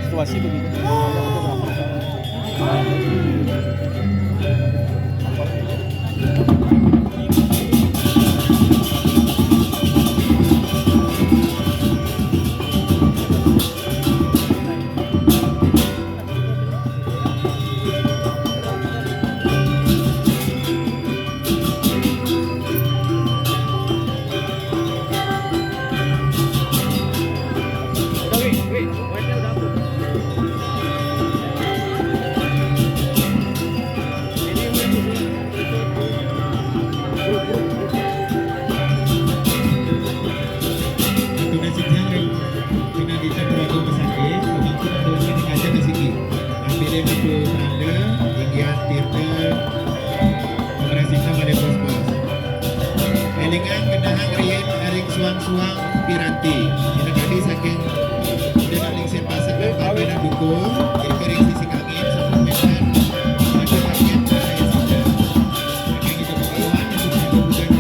Situasi begitu. Suang piranti ini tadi saking dengan lingsir pasar dan pamena dukung kering sisi angin sampai medan ada target dari sisa saking kita pengalaman untuk bukan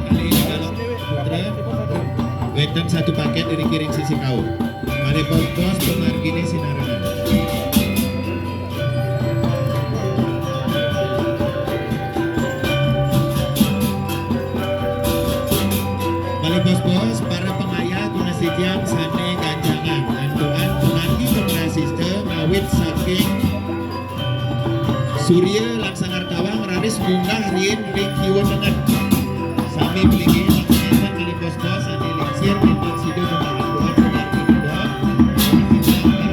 kali ini kalau putra wetan satu paket dari kiring sisi kau mari pos pengargini sinarangan. Bos-bos, para pengayah kunasitian sane ganjangan antuan penganti pengrasiste ngawit saking Surya Laksangar Tawang raris munggah rin ring kiwon dengan sami belingi laksanakan kali bos-bos ane lingsir bintang sido dengan antuan penganti kedok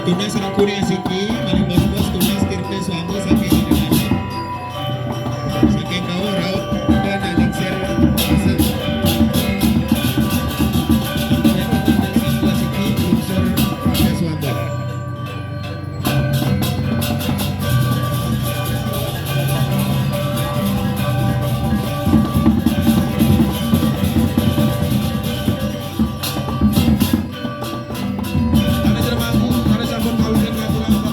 tunas rangkuri asiki mari bos-bos tunas tirte suami saking anak saking kau raut dan alingsir pasar tunas asiki unsur pada suami Kami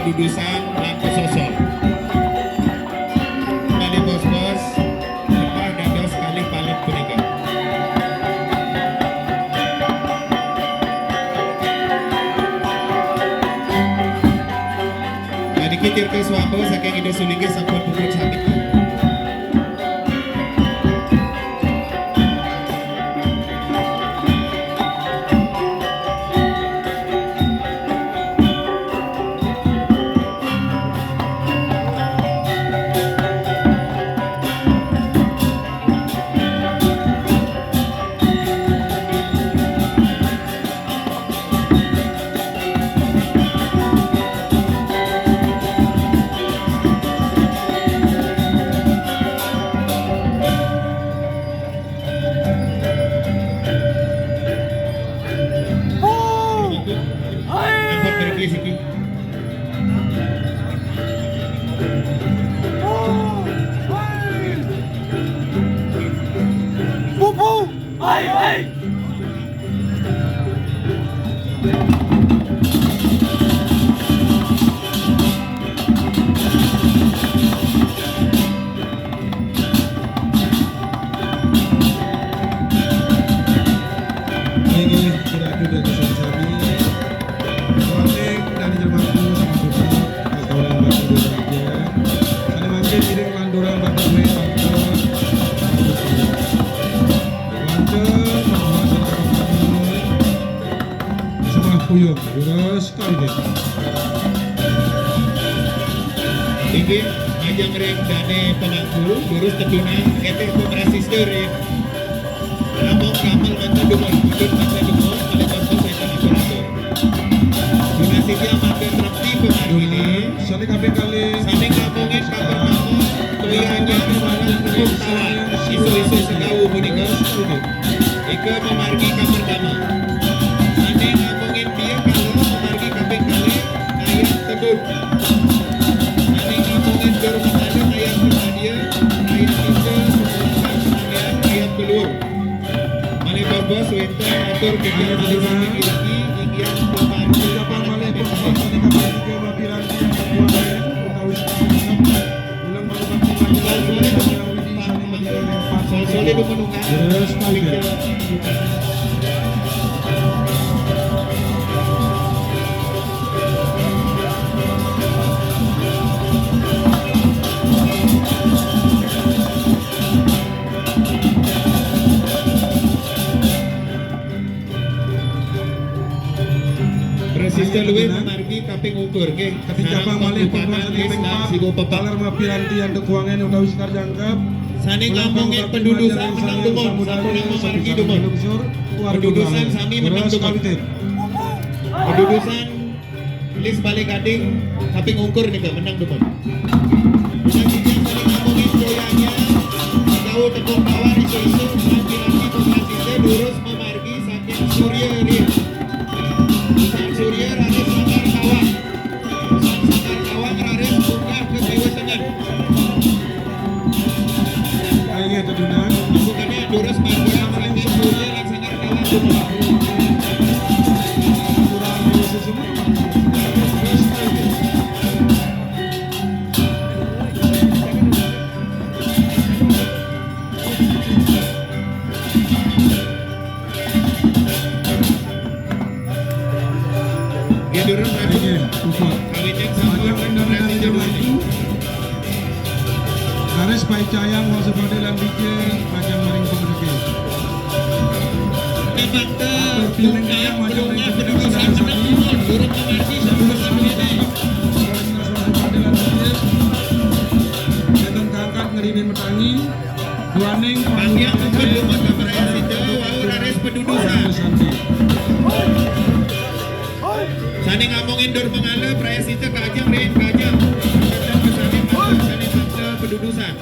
pendudusan dan pesosok. Kali bos-bos, lepas dados kali paling punika. Nah, dikitir ke swambo saking ide sulingi sampun pupuk sakit. Puyung, terus kali Tinggi, ajang rem dane pemangku, lurus teduna, keteh pemerasistor ya. Ramong kamal mata dumon, ikut mata dumon, kali contoh saya operator. Donasinya makin trakti pemangku ini. Saling kali Saling ngomongin kabar-kabar, kelihatannya malah cukup salah. Isu-isu sekawu punika. Ika memargi kabar pertama. Saling ngomongin dia kalau memargi kaping kali ayat tedun. Saling ngomongin dorong ada ayat berhadia, ayat tiga, ayat keluar. Mane babos wenta atur kegiatan di sini lagi, ingin memargi Siapa malih pembangunan saling kali juga mapiran yang berbuat utawi ulang baru bakti majalah yang widi saling berdiri empat Soleh menunggu. terus kali Resisten luwih memargi kaping ukur nggih. ketika Bang malih pembangunan list kaping lan 4 sigo pepak. palar mapiranti yang kekuangan utawi sekar jangkep Sani ngomongin pendudusan menang dumon, sampun memargi dumon. Pendudusan sami menang dumon. Pendudusan list balik gading kaping ukur nih menang dumon. Selanjutnya sani ngomongin joyanya jauh tepung tawar isu-isu laki-laki pembantisnya lurus memargi saking Surya Ria. Sang Surya raris Sakar Kawang. Sang Sakar Kawang raris bunga ke Dewa Tengah. ayo tedunan Bukannya lurus margi saking Surya lan Sakar Kawang bunga. kurang proses semua terus kali Gedurun maju. ayo upah Kawinnya sama berarti jamannya. Garis baik cayang mau sebagai lan bikin macam maring pengerti Memang bunga pendudusan menang dumon. Durung memargi pendudusan ini. Jangan kakak ngerine metangi duaning Pangyang belum ada perayaan itu, wau raris pendudusan. Sani ngomongin dor pengala perayaan itu kajang rin kajang. Kajang kesani masuk sani fakta pendudusan.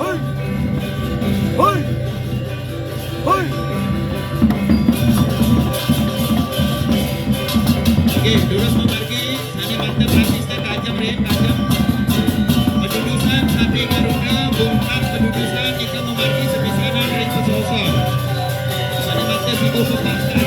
Oke, lurus memargi sani fakta perayaan kajang rin kajang. Pendudusan sapi garuda bongkar pendudusan jika memargi sepisanan rin pesosok. Sani fakta sigo pepakta